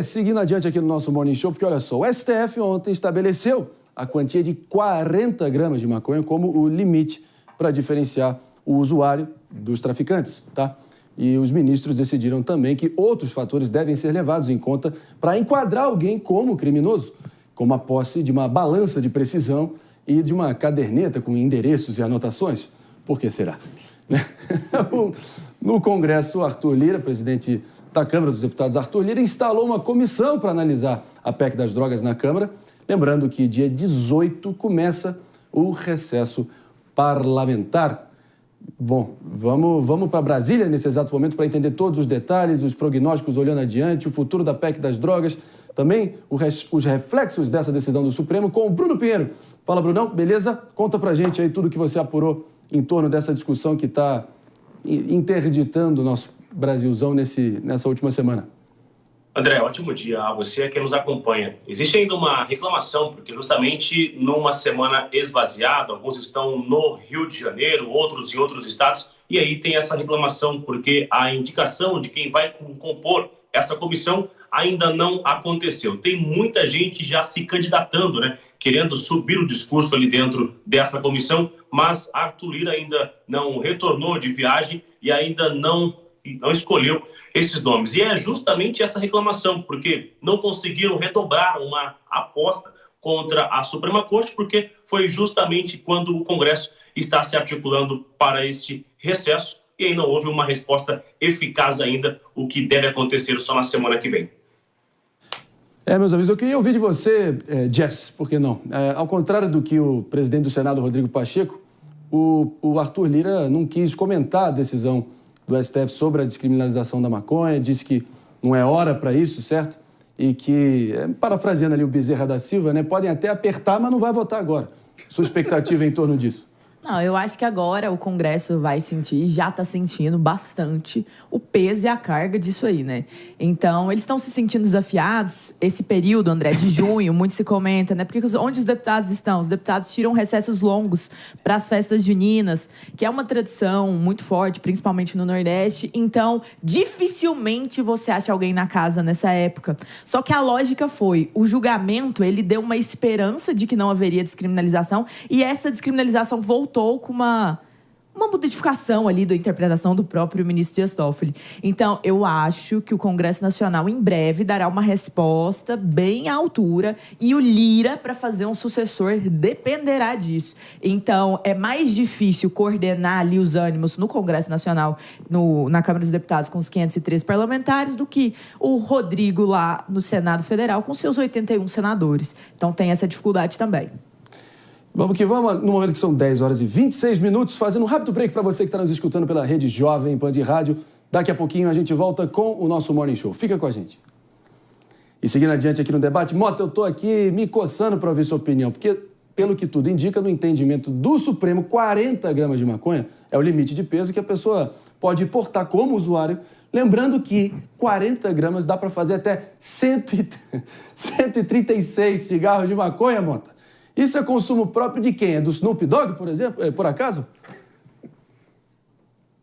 seguindo adiante aqui no nosso Morning Show, porque olha só, o STF ontem estabeleceu a quantia de 40 gramas de maconha como o limite para diferenciar o usuário dos traficantes, tá? E os ministros decidiram também que outros fatores devem ser levados em conta para enquadrar alguém como criminoso, como a posse de uma balança de precisão e de uma caderneta com endereços e anotações. Por que será? No Congresso, Arthur Lira, presidente da Câmara dos Deputados, Arthur Lira, instalou uma comissão para analisar a PEC das drogas na Câmara, lembrando que dia 18 começa o recesso parlamentar. Bom, vamos para Brasília nesse exato momento para entender todos os detalhes, os prognósticos olhando adiante, o futuro da PEC das drogas, também os reflexos dessa decisão do Supremo com o Bruno Pinheiro. Fala, Brunão, beleza? Conta pra gente aí tudo que você apurou em torno dessa discussão que está interditando o nosso Brasilzão nessa última semana. André, ótimo dia a você e a quem nos acompanha. Existe ainda uma reclamação, porque justamente numa semana esvaziada, alguns estão no Rio de Janeiro, outros em outros estados, e aí tem essa reclamação, porque a indicação de quem vai compor essa comissão ainda não aconteceu. Tem muita gente já se candidatando, né, querendo subir o discurso ali dentro dessa comissão, mas Arthur Lira ainda não retornou de viagem e ainda não escolheu esses nomes. E é justamente essa reclamação, porque não conseguiram redobrar uma aposta contra a Suprema Corte, porque foi justamente quando o Congresso está se articulando para este recesso e aí não houve uma resposta eficaz ainda, o que deve acontecer só na semana que vem. Meus amigos, eu queria ouvir de você, Jess, por que não? Ao contrário do que o presidente do Senado, Rodrigo Pacheco, o Arthur Lira não quis comentar a decisão do STF sobre a descriminalização da maconha, disse que não é hora para isso, certo? E que, parafraseando ali o Bezerra da Silva, né, podem até apertar, mas não vai votar agora. Sua expectativa em torno disso? Não, eu acho que agora o Congresso vai sentir, já está sentindo bastante o peso e a carga disso aí, né? Então, eles estão se sentindo desafiados. Esse período, André, de junho, muito se comenta, né? Porque onde os deputados estão? Os deputados tiram recessos longos para as festas juninas, que é uma tradição muito forte, principalmente no Nordeste. Então, dificilmente você acha alguém na casa nessa época. Só que a lógica foi, o julgamento, ele deu uma esperança de que não haveria descriminalização, e essa descriminalização voltou com uma modificação ali da interpretação do próprio ministro Dias Toffoli. Então, eu acho que o Congresso Nacional, em breve, dará uma resposta bem à altura e o Lira, para fazer um sucessor, dependerá disso. Então, é mais difícil coordenar ali os ânimos no Congresso Nacional, na Câmara dos Deputados, com os 513 parlamentares, do que o Rodrigo lá no Senado Federal, com seus 81 senadores. Então, tem essa dificuldade também. Vamos que vamos, no momento que são 10 horas e 26 minutos, fazendo um rápido break para você que está nos escutando pela Rede Jovem Pan de Rádio. Daqui a pouquinho a gente volta com o nosso Morning Show. Fica com a gente. E seguindo adiante aqui no debate, Mota, eu estou aqui me coçando para ouvir sua opinião, porque, pelo que tudo indica, no entendimento do Supremo, 40 gramas de maconha é o limite de peso que a pessoa pode portar como usuário, lembrando que 40 gramas dá para fazer até 136 cigarros de maconha, Mota. Isso é consumo próprio de quem? É do Snoop Dogg, por exemplo? Por acaso?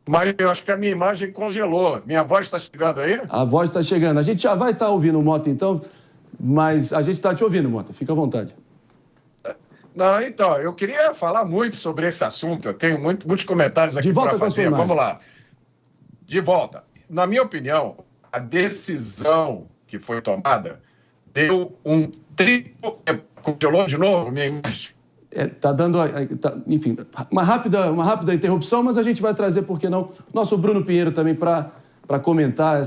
Mas eu acho que a minha imagem congelou. Minha voz está chegando aí? A voz está chegando. A gente já vai estar ouvindo o Mota, então, mas a gente está te ouvindo, Mota. Fica à vontade. Não, então, eu queria falar muito sobre esse assunto. Eu tenho muitos comentários aqui para fazer. Vamos lá. De volta. Na minha opinião, a decisão que foi tomada deu um triplo... Congelou de novo minha imagem? Tá dando, enfim, uma rápida interrupção, mas a gente vai trazer, por que não, nosso Bruno Pinheiro também para comentar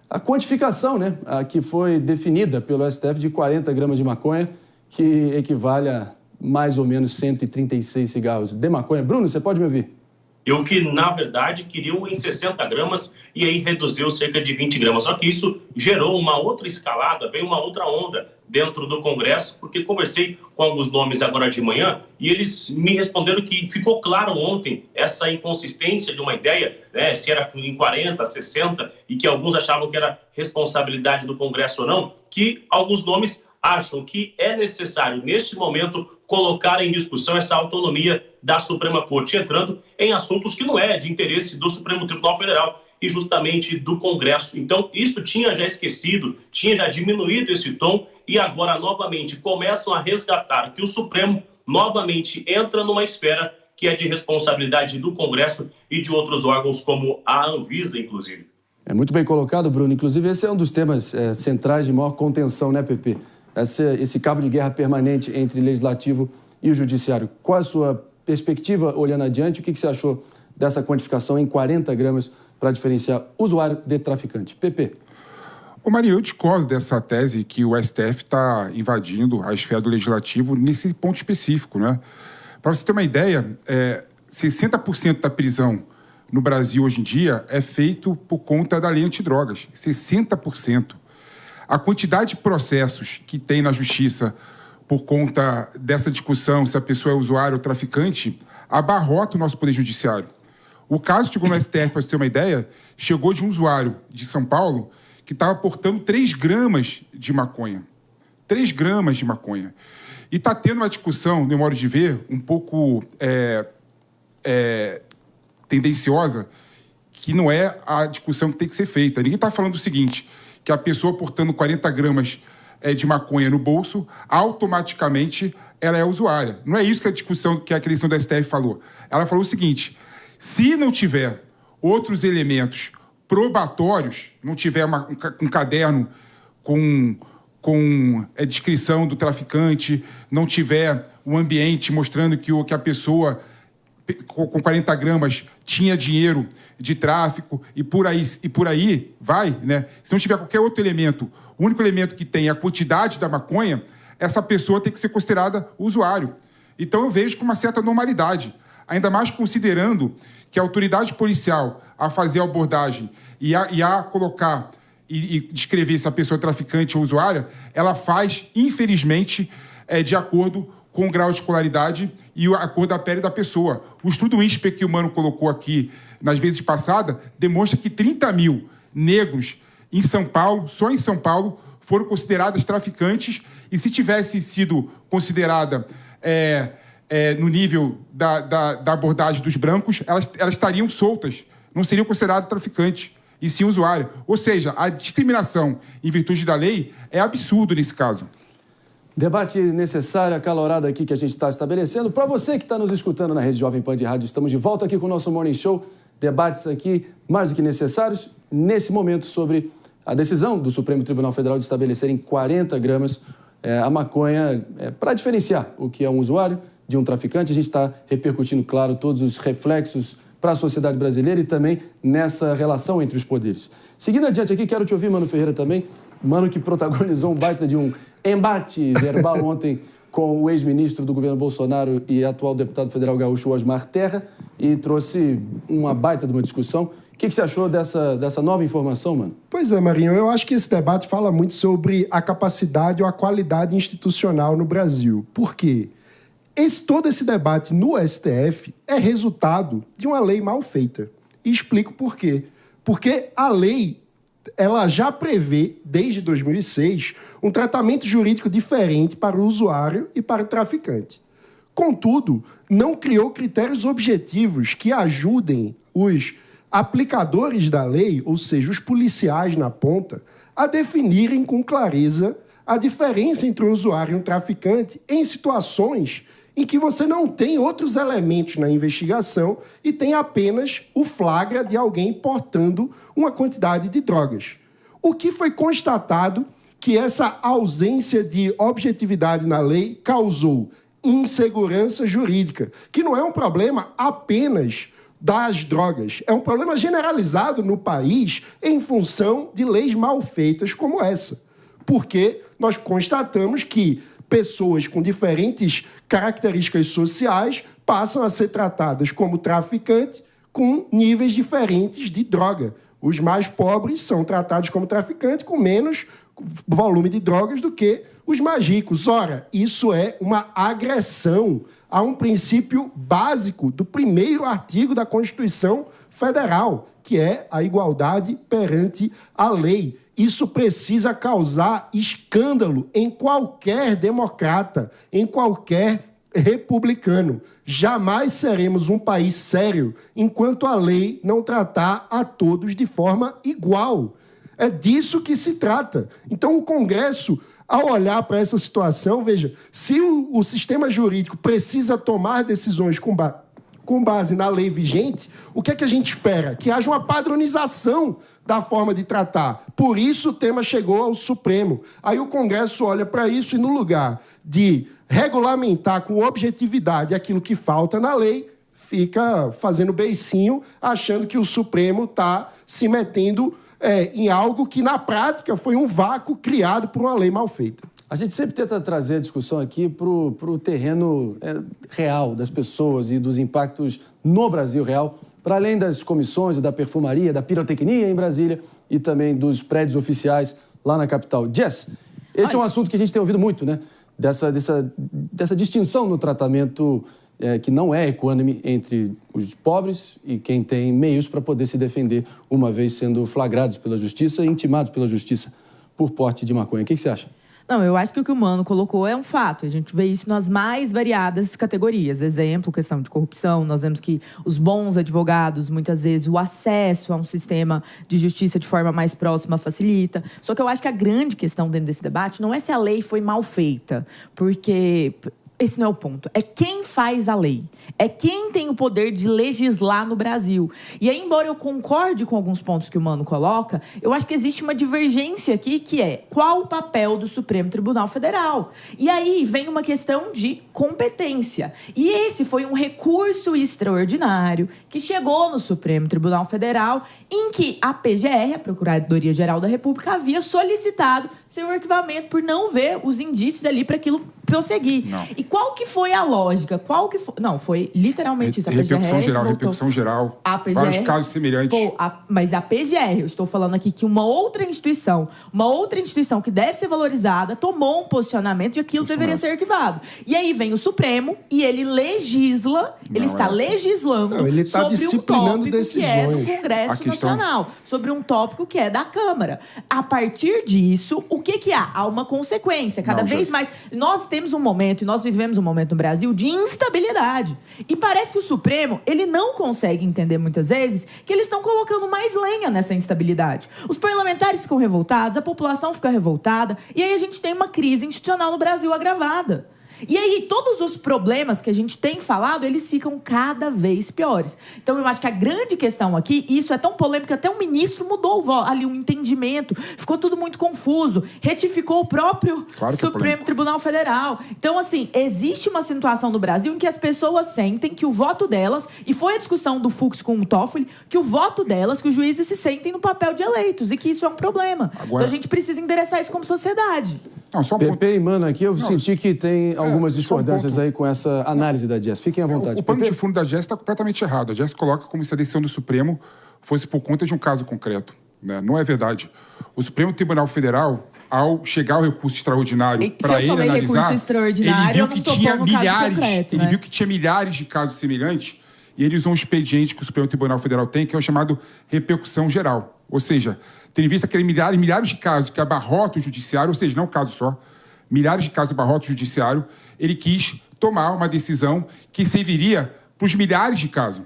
a quantificação, né, que foi definida pelo STF de 40 gramas de maconha, que equivale a mais ou menos 136 cigarros de maconha. Bruno, você pode me ouvir? Eu que, na verdade, queriam em 60 gramas e aí reduziu cerca de 20 gramas. Só que isso gerou uma outra escalada, veio uma outra onda dentro do Congresso, porque conversei com alguns nomes agora de manhã e eles me responderam que ficou claro ontem essa inconsistência de uma ideia, né, se era em 40, 60, e que alguns achavam que era responsabilidade do Congresso ou não, que alguns nomes acham que é necessário, neste momento, colocar em discussão essa autonomia da Suprema Corte, entrando em assuntos que não é de interesse do Supremo Tribunal Federal. e justamente do Congresso. Então, isso tinha já esquecido, tinha já diminuído esse tom e agora novamente começam a resgatar que o Supremo novamente entra numa esfera que é de responsabilidade do Congresso e de outros órgãos como a Anvisa, inclusive. É muito bem colocado, Bruno. Inclusive, esse é um dos temas centrais de maior contenção, né, Pepe? Esse cabo de guerra permanente entre Legislativo e o Judiciário. Qual a sua perspectiva olhando adiante? O que você achou dessa quantificação em 40 gramas para diferenciar usuário de traficante? Pepe. Ô Maria, eu discordo dessa tese que o STF está invadindo a esfera do Legislativo nesse ponto específico, né? Para você ter uma ideia, 60% da prisão no Brasil hoje em dia é feito por conta da lei antidrogas. 60%. A quantidade de processos que tem na Justiça por conta dessa discussão, se a pessoa é usuário ou traficante, abarrota o nosso Poder Judiciário. O caso chegou no STF, para você ter uma ideia, chegou de um usuário de São Paulo que estava portando 3 gramas de maconha. 3 gramas de maconha. E está tendo uma discussão, no meu modo de ver, um pouco tendenciosa, que não é a discussão que tem que ser feita. Ninguém está falando o seguinte, que a pessoa portando 40 gramas de maconha no bolso, automaticamente ela é usuária. Não é isso que a discussão, que a questão do STF falou. Ela falou o seguinte, se não tiver outros elementos probatórios, não tiver um caderno com descrição do traficante, não tiver um ambiente mostrando que a pessoa com 40 gramas tinha dinheiro de tráfico e por aí vai, né? Se não tiver qualquer outro elemento, o único elemento que tem é a quantidade da maconha, essa pessoa tem que ser considerada usuário. Então eu vejo com uma certa normalidade, ainda mais considerando que a autoridade policial, a fazer a abordagem e a colocar e descrever se a pessoa é traficante ou usuária, ela faz, infelizmente, de acordo com o grau de escolaridade e a cor da pele da pessoa. O estudo INSPER que o Mano colocou aqui nas vezes passadas demonstra que 30 mil negros em São Paulo, só em São Paulo, foram consideradas traficantes e se tivesse sido considerada no nível da abordagem dos brancos, elas estariam soltas, não seriam consideradas traficantes, e sim usuário. Ou seja, a discriminação em virtude da lei é absurdo nesse caso. Debate necessário, acalorado aqui que a gente está estabelecendo. Para você que está nos escutando na Rede Jovem Pan de Rádio, estamos de volta aqui com o nosso Morning Show. Debates aqui mais do que necessários, nesse momento, sobre a decisão do Supremo Tribunal Federal de estabelecer em 40 gramas a maconha para diferenciar o que é um usuário de um traficante. A gente está repercutindo, claro, todos os reflexos para a sociedade brasileira e também nessa relação entre os poderes. Seguindo adiante aqui, quero te ouvir, Mano Ferreira, também. Mano que protagonizou um baita de um embate verbal ontem com o ex-ministro do governo Bolsonaro e atual deputado federal gaúcho Osmar Terra e trouxe uma baita de uma discussão. O que você achou dessa nova informação, Mano? Pois é, Marinho, eu acho que esse debate fala muito sobre a capacidade ou a qualidade institucional no Brasil. Por quê? Todo esse debate no STF é resultado de uma lei mal feita. E explico por quê. Porque a lei, ela já prevê, desde 2006, um tratamento jurídico diferente para o usuário e para o traficante. Contudo, não criou critérios objetivos que ajudem os aplicadores da lei, ou seja, os policiais na ponta, a definirem com clareza a diferença entre um usuário e um traficante em situações em que você não tem outros elementos na investigação e tem apenas o flagra de alguém portando uma quantidade de drogas. O que foi constatado que essa ausência de objetividade na lei causou insegurança jurídica, que não é um problema apenas das drogas, é um problema generalizado no país em função de leis mal feitas como essa. Porque nós constatamos que pessoas com diferentes características sociais passam a ser tratadas como traficante com níveis diferentes de droga. Os mais pobres são tratados como traficante com menos volume de drogas do que os mais ricos. Ora, isso é uma agressão a um princípio básico do primeiro artigo da Constituição Federal, que é a igualdade perante a lei. Isso precisa causar escândalo em qualquer democrata, em qualquer republicano. Jamais seremos um país sério enquanto a lei não tratar a todos de forma igual. É disso que se trata. Então, o Congresso, ao olhar para essa situação, veja, se o sistema jurídico precisa tomar decisões com base na lei vigente, o que é que a gente espera? Que haja uma padronização da forma de tratar. Por isso o tema chegou ao Supremo. Aí o Congresso olha para isso e, no lugar de regulamentar com objetividade aquilo que falta na lei, fica fazendo beicinho, achando que o Supremo está se metendo em algo que, na prática, foi um vácuo criado por uma lei mal feita. A gente sempre tenta trazer a discussão aqui para o terreno real das pessoas e dos impactos no Brasil real, para além das comissões, da perfumaria, da pirotecnia em Brasília e também dos prédios oficiais lá na capital. Jess, esse é um assunto que a gente tem ouvido muito, né? Dessa distinção no tratamento que não é equânime entre os pobres e quem tem meios para poder se defender, uma vez sendo flagrados pela justiça e intimados pela justiça por porte de maconha. O que você acha? Não, eu acho que o que o Mano colocou é um fato. A gente vê isso nas mais variadas categorias. Exemplo, questão de corrupção. Nós vemos que os bons advogados, muitas vezes, o acesso a um sistema de justiça de forma mais próxima facilita. Só que eu acho que a grande questão dentro desse debate não é se a lei foi mal feita, porque esse não é o ponto. É quem faz a lei. É quem tem o poder de legislar no Brasil. E aí, embora eu concorde com alguns pontos que o Mano coloca, eu acho que existe uma divergência aqui, que é qual o papel do Supremo Tribunal Federal. E aí vem uma questão de competência. E esse foi um recurso extraordinário que chegou no Supremo Tribunal Federal, em que a PGR, a Procuradoria-Geral da República, havia solicitado seu arquivamento por não ver os indícios ali para aquilo prosseguir. Não. E qual que foi a lógica? Qual que foi? Não, foi literalmente isso. A repercussão geral. A PGR, vários casos semelhantes. Mas a PGR, eu estou falando aqui que uma outra instituição que deve ser valorizada, tomou um posicionamento e aquilo deveria ser arquivado. E aí vem o Supremo e ele legisla, legislando ele está disciplinando decisões. Que é do Congresso Nacional, sobre um tópico que é da Câmara. A partir disso, o que há? Há uma consequência. Cada vez mais... Nós temos um momento, e nós vivemos um momento no Brasil, de instabilidade. E parece que o Supremo, ele não consegue entender muitas vezes que eles estão colocando mais lenha nessa instabilidade. Os parlamentares ficam revoltados, a população fica revoltada, e aí a gente tem uma crise institucional no Brasil agravada. E aí, todos os problemas que a gente tem falado, eles ficam cada vez piores. Então, eu acho que a grande questão aqui, e isso é tão polêmico que até o ministro mudou ali um entendimento, ficou tudo muito confuso, retificou o próprio Supremo Tribunal Federal. Então, assim, existe uma situação no Brasil em que as pessoas sentem que o voto delas, e foi a discussão do Fux com o Toffoli, que o voto delas, que os juízes se sentem no papel de eleitos, e que isso é um problema. Agora, então, a gente precisa endereçar isso como sociedade. Não, só Pepe e Mano, aqui eu senti que tem algumas discordâncias aí com essa análise da Jess. Fiquem à vontade. O pano de fundo da Jess está completamente errado. A Jess coloca como se a decisão do Supremo fosse por conta de um caso concreto. Né? Não é verdade. O Supremo Tribunal Federal, ao chegar ao recurso extraordinário para ele analisar, ele viu que tinha milhares, ele viu que tinha milhares de casos semelhantes e ele usou um expediente que o Supremo Tribunal Federal tem, que é o chamado repercussão geral. Ou seja, tendo em vista aqueles milhares de casos que abarrotam o judiciário, ou seja, não um caso só, milhares de casos abarrotam o judiciário, ele quis tomar uma decisão que serviria para os milhares de casos.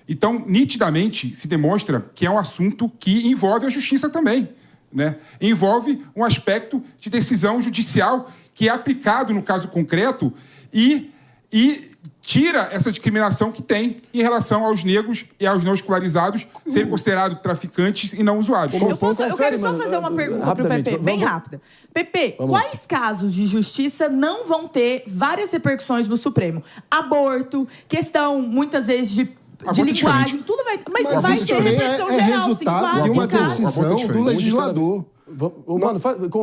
Então, nitidamente, se demonstra que é um assunto que envolve a justiça também. Né? Envolve um aspecto de decisão judicial que é aplicado no caso concreto e tira essa discriminação que tem em relação aos negros e aos não escolarizados serem considerados traficantes e não usuários. Eu quero só fazer uma pergunta para o Pepe, bem rápida. Pepe, quais casos de justiça não vão ter várias repercussões no Supremo? Aborto, questão, muitas vezes, de linguagem, tudo vai... Mas vai ter repercussão geral. É resultado de uma decisão do legislador. Mano,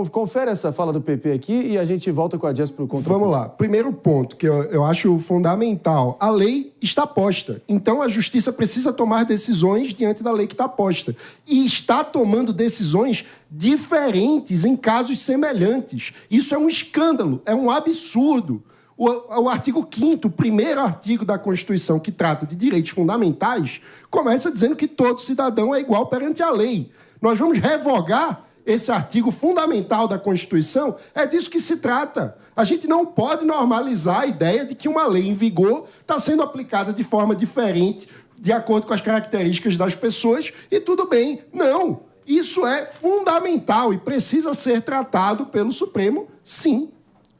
confere essa fala do PP aqui e a gente volta com a Jess para o controle. Vamos lá. Primeiro ponto, que eu acho fundamental. A lei está posta. Então, a justiça precisa tomar decisões diante da lei que está posta. E está tomando decisões diferentes em casos semelhantes. Isso é um escândalo, é um absurdo. O artigo 5º, o primeiro artigo da Constituição que trata de direitos fundamentais, começa dizendo que todo cidadão é igual perante a lei. Nós vamos revogar esse artigo fundamental da Constituição, é disso que se trata. A gente não pode normalizar a ideia de que uma lei em vigor está sendo aplicada de forma diferente, de acordo com as características das pessoas, e tudo bem. Não. Isso é fundamental e precisa ser tratado pelo Supremo, sim.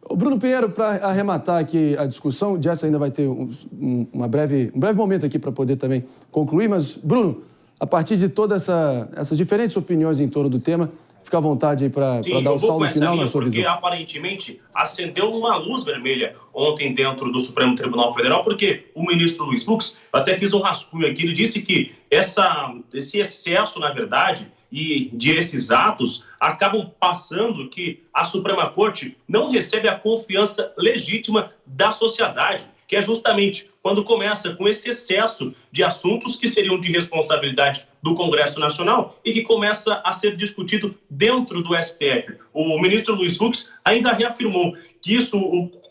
Ô Bruno Pinheiro, para arrematar aqui a discussão, o Jess ainda vai ter um breve momento aqui para poder também concluir, mas, Bruno, a partir de todas essas diferentes opiniões em torno do tema, fica à vontade aí para dar o saldo final na sua visão. Porque aparentemente acendeu uma luz vermelha ontem dentro do Supremo Tribunal Federal, porque o ministro Luiz Fux, até fiz um rascunho aqui, ele disse que esse excesso, na verdade, e esses atos acabam passando que a Suprema Corte não recebe a confiança legítima da sociedade, que é justamente quando começa com esse excesso de assuntos que seriam de responsabilidade do Congresso Nacional e que começa a ser discutido dentro do STF. O ministro Luiz Fux ainda reafirmou que isso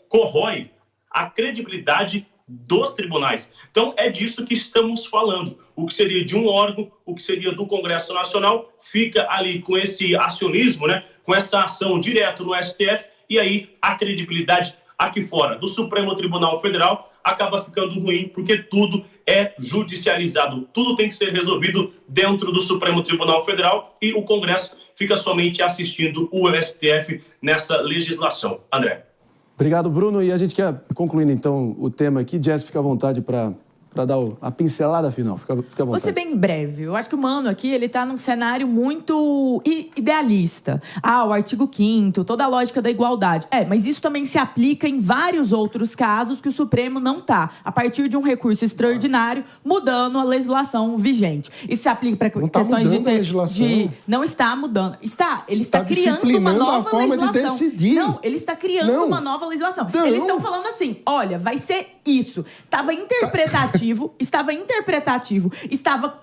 corrói a credibilidade dos tribunais. Então, é disso que estamos falando. O que seria de um órgão, o que seria do Congresso Nacional, fica ali com esse acionismo, né, com essa ação direto no STF, e aí a credibilidade aqui fora do Supremo Tribunal Federal acaba ficando ruim, porque tudo é judicializado. Tudo tem que ser resolvido dentro do Supremo Tribunal Federal e o Congresso fica somente assistindo o STF nessa legislação. André. Obrigado, Bruno. E a gente quer, concluindo então o tema aqui, Jess, fica à vontade para dar a pincelada final. Fica à vontade. Vou ser bem breve. Eu acho que o Mano aqui, ele tá num cenário muito idealista. O artigo 5º, toda a lógica da igualdade. Mas isso também se aplica em vários outros casos que o Supremo não tá, a partir de um recurso extraordinário, mudando a legislação vigente. Isso se aplica para questões de... Não está mudando. Ele está criando uma nova legislação. Não, ele está criando uma nova legislação. Eles estão falando assim, olha, vai ser isso. Estava interpretativo, estava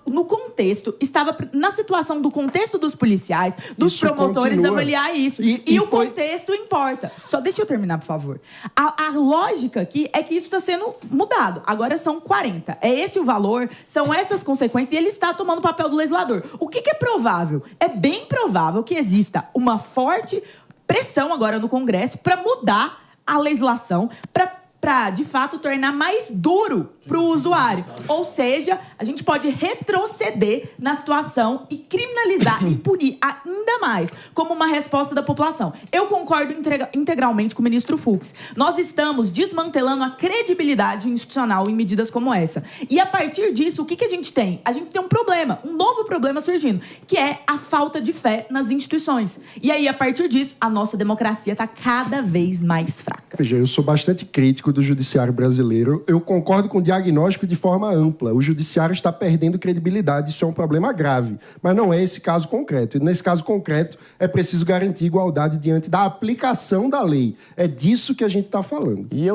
no contexto, estava na situação do contexto dos policiais, dos promotores avaliar isso. E o contexto importa. Só deixa eu terminar, por favor. A lógica aqui é que isso está sendo mudado. Agora são 40. É esse o valor, são essas consequências, e ele está tomando o papel do legislador. O que é provável? É bem provável que exista uma forte pressão agora no Congresso para mudar a legislação, para, de fato, tornar mais duro para o usuário. Ou seja, a gente pode retroceder na situação e criminalizar e punir ainda mais como uma resposta da população. Eu concordo integralmente com o ministro Fux. Nós estamos desmantelando a credibilidade institucional em medidas como essa. E, a partir disso, o que a gente tem? A gente tem um problema, um novo problema surgindo, que é a falta de fé nas instituições. E aí, a partir disso, a nossa democracia está cada vez mais fraca. Veja, eu sou bastante crítico do judiciário brasileiro. Eu concordo com o diagnóstico de forma ampla. O judiciário está perdendo credibilidade. Isso é um problema grave. Mas não é esse caso concreto. E nesse caso concreto, é preciso garantir igualdade diante da aplicação da lei. É disso que a gente está falando.